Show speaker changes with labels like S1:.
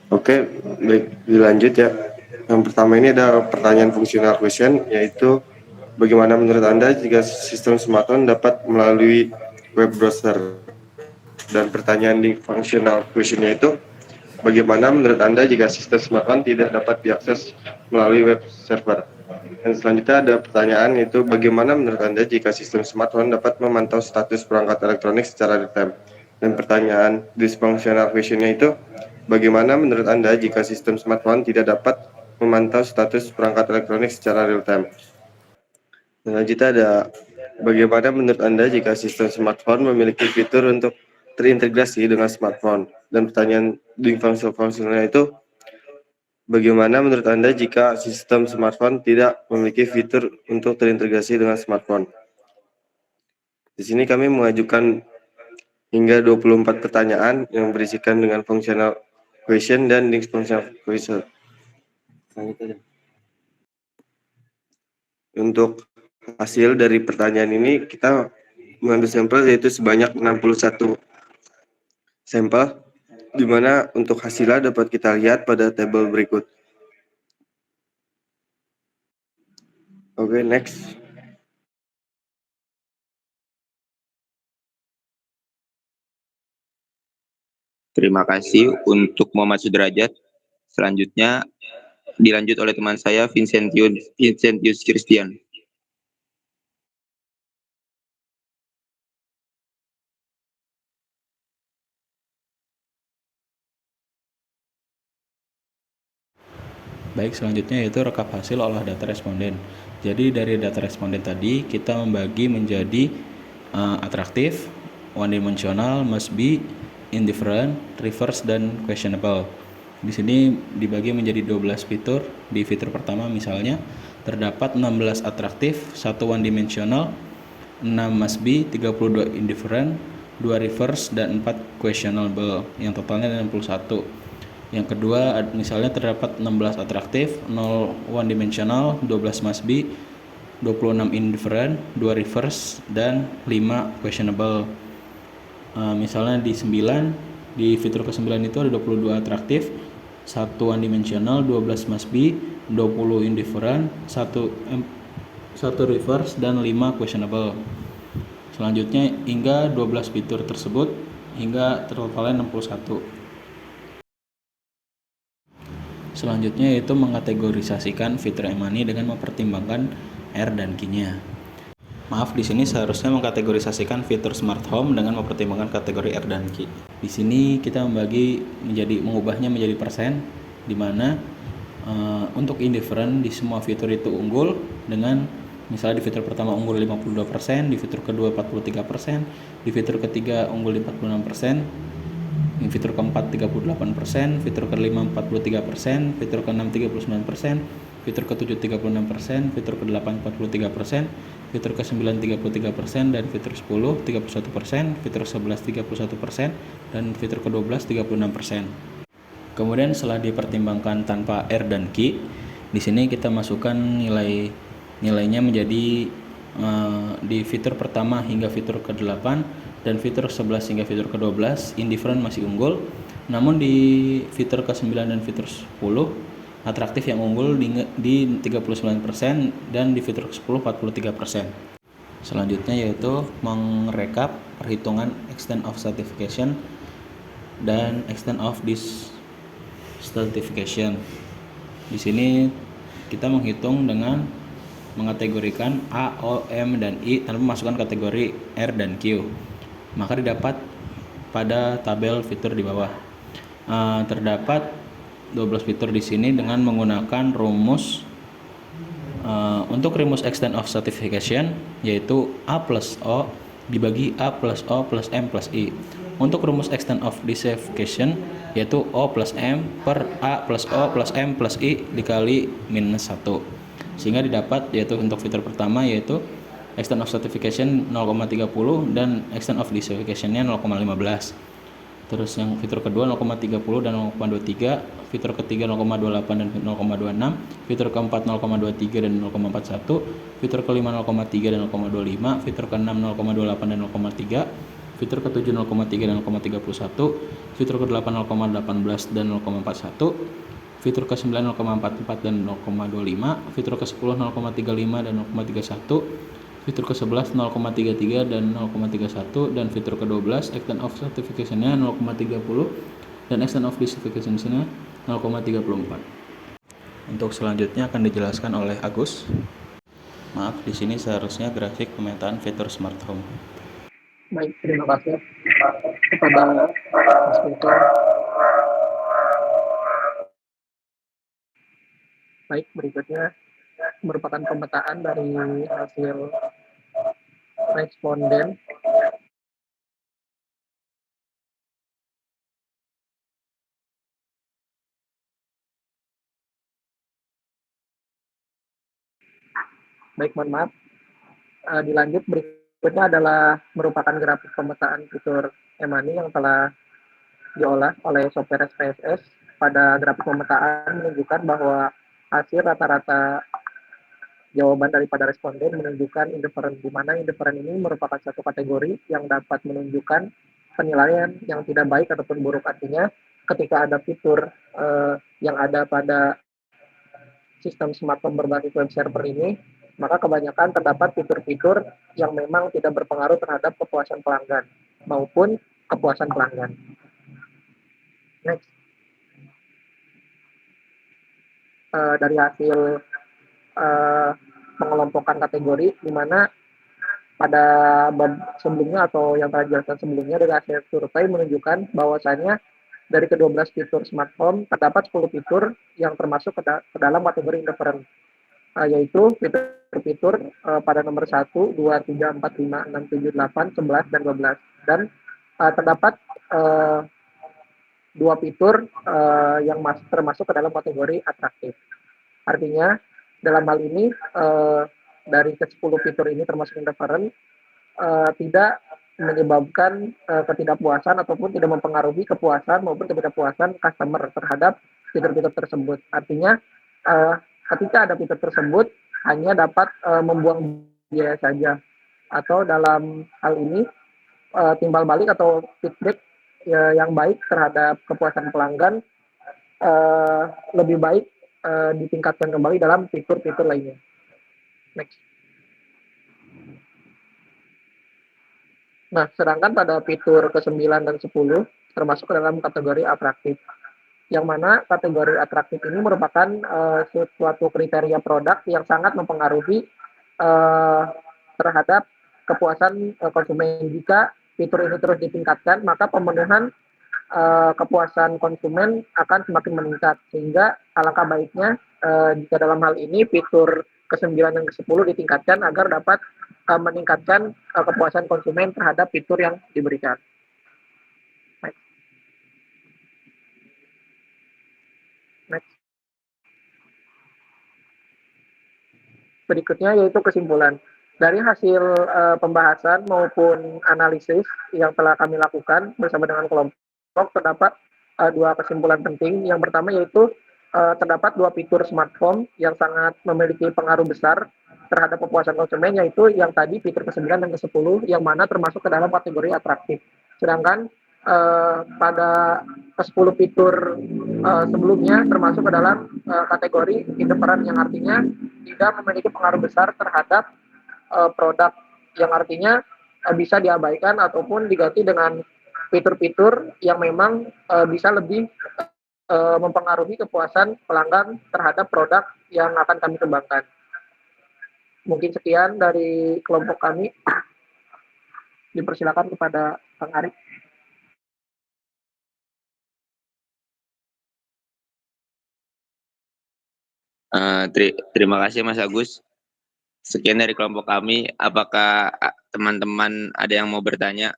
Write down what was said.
S1: Oke, baik, dilanjut ya. Yang pertama ini ada pertanyaan fungsional question, yaitu bagaimana menurut Anda jika sistem smartphone dapat melalui web browser? Dan pertanyaan di functional question-nya itu, bagaimana menurut Anda jika sistem smartphone tidak dapat diakses melalui web server? Dan selanjutnya ada pertanyaan, yaitu bagaimana menurut Anda jika sistem smartphone dapat memantau status perangkat elektronik secara real-time? Dan pertanyaan dysfunctional question-nya itu, bagaimana menurut Anda jika sistem smartphone tidak dapat memantau status perangkat elektronik secara real-time? Selanjutnya ada, bagaimana menurut Anda jika sistem smartphone memiliki fitur untuk terintegrasi dengan smartphone? Dan pertanyaan dysfunctional itu, bagaimana menurut Anda jika sistem smartphone tidak memiliki fitur untuk terintegrasi dengan smartphone? Di sini kami mengajukan hingga 24 pertanyaan yang berisikan dengan functional question dan dysfunctional question. Untuk hasil dari pertanyaan ini, kita mengambil sampel yaitu sebanyak 61 sampel, di mana untuk hasilnya dapat kita lihat pada tabel berikut. Oke, next.
S2: Terima kasih untuk Muhammad Sudrajat. Selanjutnya dilanjut oleh teman saya Vincentius Christian.
S3: Baik, selanjutnya yaitu rekap hasil olah data responden. Jadi dari data responden tadi kita membagi menjadi atraktif, one dimensional, must be, indifferent, reverse, dan questionable. Di sini dibagi menjadi 12 fitur. Di fitur pertama misalnya terdapat 16 atraktif, 1 one dimensional, 6 must be, 32 indifferent, 2 reverse, dan 4 questionable, yang totalnya 61. Yang kedua misalnya terdapat 16 atraktif, 0 one dimensional, 12 must be, 26 indifferent, 2 reverse, dan 5 questionable. Misalnya di 9, di fitur ke-9 itu ada 22 atraktif, 1 one dimensional, 12 must be, 20 indifferent, 1 reverse, dan 5 questionable. Selanjutnya hingga 12 fitur tersebut hingga totalnya 61. Selanjutnya yaitu mengkategorisasikan fitur e-money dengan mempertimbangkan R dan Q-nya. Maaf, di sini seharusnya mengkategorisasikan fitur smart home dengan mempertimbangkan kategori R dan Q. Di sini kita mengubahnya menjadi persen, di mana untuk indifferent di semua fitur itu unggul dengan misalnya di fitur pertama unggul 52%, di fitur kedua 43%, di fitur ketiga unggul 46%, di fitur keempat 38%, fitur kelima 43%, fitur keenam 39%, fitur ketujuh 36%, fitur kedelapan 43%, fitur ke-9 33%, dan fitur 10 31%, fitur 11 31%, dan fitur ke-12 36%. Kemudian setelah dipertimbangkan tanpa R dan Q, di sini kita masukkan nilainya menjadi di fitur pertama hingga fitur ke-8 dan fitur 11 hingga fitur ke-12 indifferent masih unggul, namun di fitur ke-9 dan fitur 10 atraktif yang unggul di 39% dan di fitur ke-10 43%. Selanjutnya yaitu merekap perhitungan extent of certification dan extent of discertification. Di sini kita menghitung dengan mengategorikan A, O, M, dan I tanpa memasukkan kategori R dan Q. Maka didapat pada tabel fitur di bawah. Terdapat 12 fitur di sini dengan menggunakan rumus untuk rumus extent of certification yaitu A plus O dibagi A plus O plus M plus I. Untuk rumus extent of discertification yaitu O plus M per A plus O plus M plus I dikali minus 1. Sehingga didapat yaitu untuk fitur pertama yaitu extent of certification 0,30 dan extent of discertification-nya 0,15. Terus yang fitur kedua 0,30 dan 0,23, fitur ketiga 0,28 dan 0,26, fitur keempat 0,23 dan 0,41, fitur kelima 0,3 dan 0,25, fitur keenam 0,28 dan 0,3, fitur ke-7 0,3 dan 0,31, fitur ke-8 0,18 dan 0,41, fitur ke-9 0,44 dan 0,25, fitur ke-10 0,35 dan 0,31, fitur ke-11 0,33 dan 0,31, dan fitur ke-12 extent of certification-nya 0,30 dan extent of specification-nya 0,34. Untuk selanjutnya akan dijelaskan oleh Agus. Maaf, di sini seharusnya grafik pemetaan fitur smart home.
S4: Baik, terima kasih kepada Mas Vito. Baik, berikutnya merupakan pemetaan dari hasil responden. Baik, mohon maaf. Dilanjut, berikutnya adalah merupakan grafik pemetaan fitur e-money yang telah diolah oleh software SPSS. Pada grafik pemetaan menunjukkan bahwa hasil rata-rata jawaban daripada responden menunjukkan indifferent, di mana indifferent ini merupakan satu kategori yang dapat menunjukkan penilaian yang tidak baik ataupun buruk. Artinya ketika ada fitur yang ada pada sistem smartphone berbasis web server ini, maka kebanyakan terdapat fitur-fitur yang memang tidak berpengaruh terhadap kepuasan pelanggan maupun kepuasan pelanggan. Next. Dari hasil pengelompokan kategori, di mana pada bab sebelumnya atau yang telah dijelaskan sebelumnya dari hasil survei menunjukkan bahwasannya dari ke-12 fitur smartphone terdapat 10 fitur yang termasuk ke dalam kategori indifferent, yaitu fitur-fitur pada nomor 1, 2, 3, 4, 5, 6, 7, 8, 11, dan 12. Dan terdapat 2 fitur yang termasuk ke dalam kategori atraktif. Artinya, dalam hal ini, dari ke-10 fitur ini termasuk indifferent, tidak menyebabkan ketidakpuasan ataupun tidak mempengaruhi kepuasan maupun ketidakpuasan customer terhadap fitur-fitur tersebut. Artinya, ketika ada fitur tersebut, hanya dapat membuang biaya saja. Atau dalam hal ini, timbal balik atau feedback yang baik terhadap kepuasan pelanggan lebih baik ditingkatkan kembali dalam fitur-fitur lainnya. Next. Nah, sedangkan pada fitur ke-9 dan 10 termasuk ke dalam kategori atraktif. Yang mana kategori atraktif ini merupakan suatu kriteria produk yang sangat mempengaruhi terhadap kepuasan konsumen. Jika fitur ini terus ditingkatkan, maka pemenuhan kepuasan konsumen akan semakin meningkat, sehingga alangkah baiknya jika dalam hal ini fitur ke-9 dan ke-10 ditingkatkan agar dapat meningkatkan kepuasan konsumen terhadap fitur yang diberikan. Next. Berikutnya yaitu kesimpulan. Dari hasil pembahasan maupun analisis yang telah kami lakukan bersama dengan kelompok, terdapat 2 kesimpulan penting. Yang pertama yaitu terdapat 2 fitur smartphone yang sangat memiliki pengaruh besar terhadap kepuasan konsumen, yaitu yang tadi fitur ke-9 dan ke-10 yang mana termasuk ke dalam kategori atraktif. Sedangkan pada ke-10 fitur sebelumnya termasuk ke dalam kategori indifferent, yang artinya tidak memiliki pengaruh besar terhadap produk, yang artinya bisa diabaikan ataupun diganti dengan fitur-fitur yang memang bisa lebih mempengaruhi kepuasan pelanggan terhadap produk yang akan kami kembangkan. Mungkin sekian dari kelompok kami. Dipersilakan kepada Kang Arif.
S2: Terima kasih Mas Agus. Sekian dari kelompok kami. Apakah teman-teman ada yang mau bertanya?